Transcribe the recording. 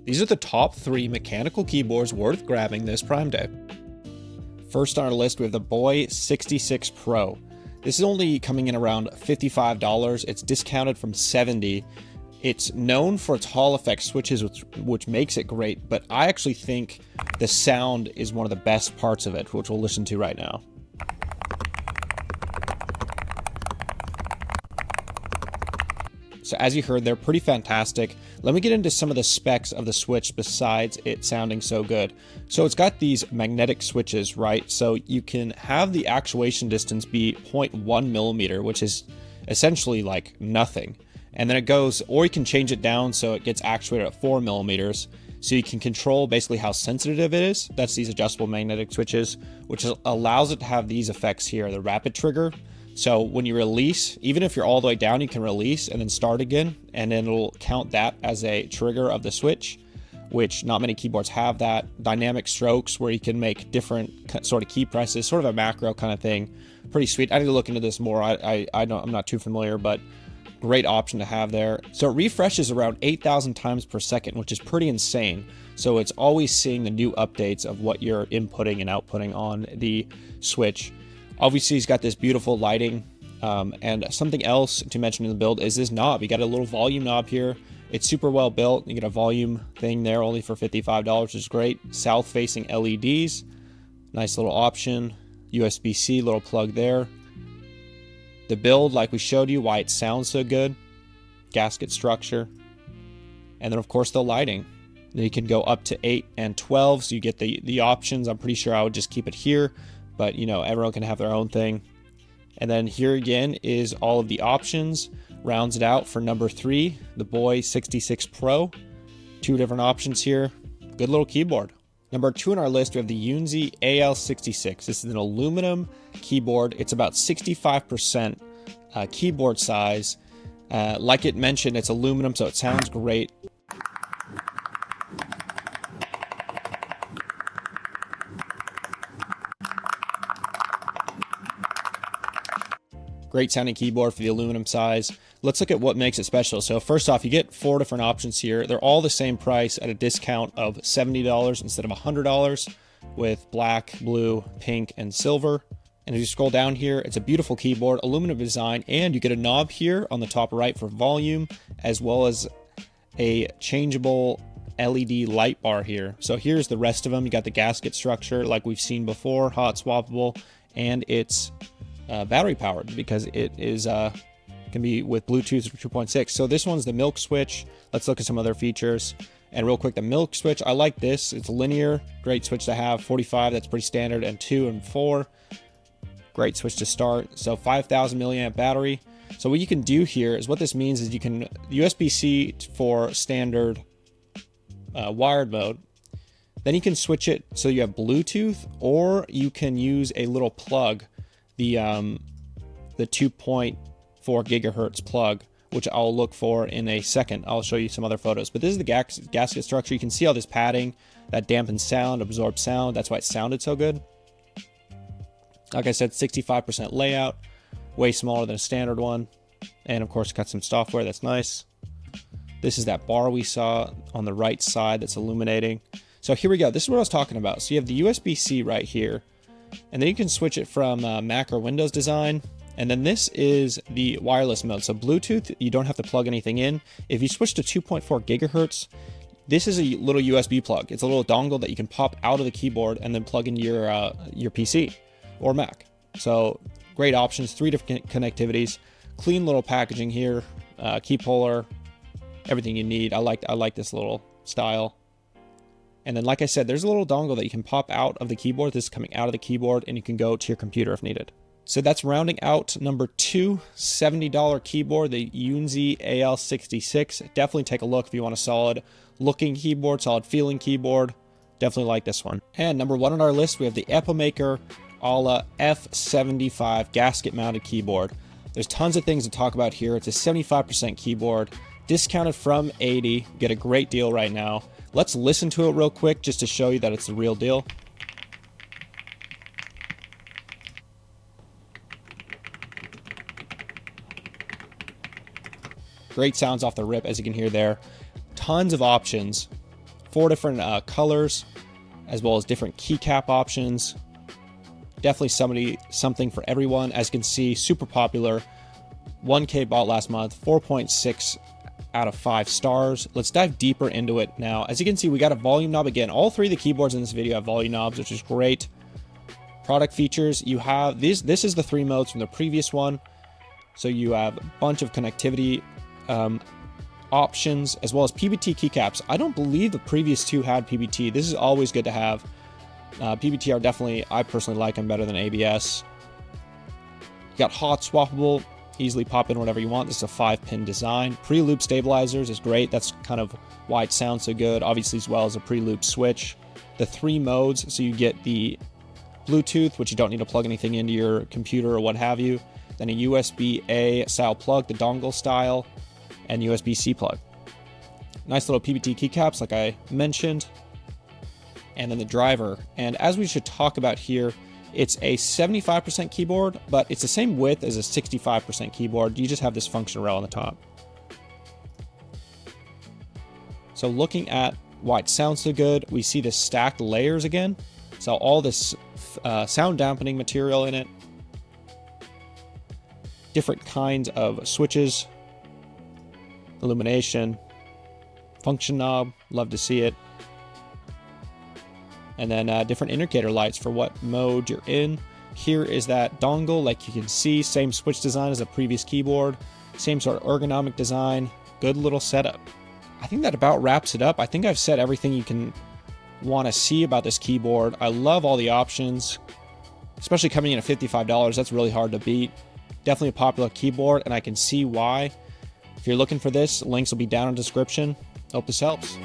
These are the top 3 mechanical keyboards worth grabbing this Prime Day. First on our list, we have the BOYI 66 Pro. This is only coming in around $55. It's discounted from $70. It's known for its Hall effect switches, which makes it great, but I actually think the sound is one of the best parts of it, which we'll listen to right now. So as you heard, they're pretty fantastic. Let me get into some of the specs of the switch besides it sounding so good. So it's got these magnetic switches, right? So you can have the actuation distance be 0.1 millimeter, which is essentially like nothing. And then it goes, or you can change it down so it gets actuated at 4 millimeters. So you can control basically how sensitive it is. That's these adjustable magnetic switches, which allows it to have these effects here, the rapid trigger. So when you release, even if you're all the way down, you can release and then start again, and then it'll count that as a trigger of the switch, which not many keyboards have that. Dynamic strokes where you can make different sort of key presses, sort of a macro kind of thing. Pretty sweet. I need to look into this more. I'm not too familiar, but great option to have there. So it refreshes around 8,000 times per second, which is pretty insane. So it's always seeing the new updates of what you're inputting and outputting on the switch. Obviously, he's got this beautiful lighting, and something else to mention in the build is this knob. You got a little volume knob here. It's super well built. You get a volume thing there only for $55, which is great. South-facing LEDs, nice little option. USB-C little plug there. The build, like we showed you, why it sounds so good. Gasket structure, and then of course the lighting. Then you can go up to 8 and 12, so you get the options. I'm pretty sure I would just keep it here. But, you know, everyone can have their own thing. And then here again is all of the options. Rounds it out for number 3, the BOYI 66 Pro. 2 different options here. Good little keyboard. Number 2 on our list, we have the YUNZII AL66. This is an aluminum keyboard. It's about 65% keyboard size. Like it mentioned, it's aluminum, so it sounds great. Great sounding keyboard for the aluminum size. Let's look at what makes it special. So first off, you get 4 different options here. They're all the same price at a discount of $70 instead of $100, with black, blue, pink, and silver. And as you scroll down here, it's a beautiful keyboard, aluminum design, and you get a knob here on the top right for volume, as well as a changeable LED light bar here. So here's the rest of them. You got the gasket structure like we've seen before, hot swappable, and it's battery powered because it is can be with Bluetooth 2.6. So this one's the milk switch. Let's look at some other features. And real quick, the milk switch, I like this. It's linear, great switch to have. 45, that's pretty standard, and 2 and 4, great switch to start. So 5,000 milliamp battery. So what you can do here is, what this means is you can USB-C for standard wired mode. Then you can switch it so you have Bluetooth, or you can use a little plug, the 2.4 gigahertz plug, which I'll look for in a second. I'll show you some other photos, but this is the gasket structure. You can see all this padding that dampens sound, absorbs sound. That's why it sounded so good. Like I said, 65% layout, way smaller than a standard one. And of course, got some software that's nice. This is that bar we saw on the right side that's illuminating. So here we go. This is what I was talking about. So you have the USB-C right here, and then you can switch it from Mac or Windows design. And then this is the wireless mode. So Bluetooth, you don't have to plug anything in. If you switch to 2.4 gigahertz, this is a little USB plug. It's a little dongle that you can pop out of the keyboard and then plug in your PC or Mac. So great options, 3 different connectivities, clean little packaging here, key puller, everything you need. I like this little style. And then, like I said, there's a little dongle that you can pop out of the keyboard. This is coming out of the keyboard, and you can go to your computer if needed. So that's rounding out number 2, $70 keyboard, the YUNZII AL66. Definitely take a look if you want a solid looking keyboard, solid feeling keyboard. Definitely like this one. And number 1 on our list, we have the EPOMAKER Aula F75 gasket-mounted keyboard. There's tons of things to talk about here. It's a 75% keyboard, discounted from $80. Get a great deal right now. Let's listen to it real quick just to show you that it's the real deal. Great sounds off the rip, as you can hear there. Tons of options. 4 different colors, as well as different keycap options. Definitely something for everyone. As you can see, super popular. 1K bought last month, 4.6 out of 5 stars. Let's dive deeper into it now. As you can see, we got a volume knob again. All 3 of the keyboards in this video have volume knobs, which is great. Product features, you have these. This is the 3 modes from the previous one. So you have a bunch of connectivity options, as well as PBT keycaps. I don't believe the previous 2 had PBT. This is always good to have. PBT are definitely, I personally like them better than ABS. You got HotSwapable, easily pop in whatever you want. This is a 5-pin design. Pre-lubed stabilizers is great. That's kind of why it sounds so good, obviously, as well as a pre-lubed switch. The 3 modes, so you get the Bluetooth, which you don't need to plug anything into your computer or what have you. Then a USB-A style plug, the dongle style, and USB-C plug. Nice little PBT keycaps, like I mentioned. And then the driver. And as we should talk about here, it's a 75% keyboard, but it's the same width as a 65% keyboard. You just have this function rail on the top. So looking at why it sounds so good, we see the stacked layers again. So all this sound dampening material in it. Different kinds of switches. Illumination. Function knob, love to see it. And then different indicator lights for what mode you're in. Here is that dongle, like you can see, same switch design as a previous keyboard, same sort of ergonomic design, good little setup. I think that about wraps it up. I think I've said everything you can want to see about this keyboard. I love all the options, especially coming in at $55. That's really hard to beat. Definitely a popular keyboard, and I can see why. If you're looking for this, links will be down in the description. Hope this helps.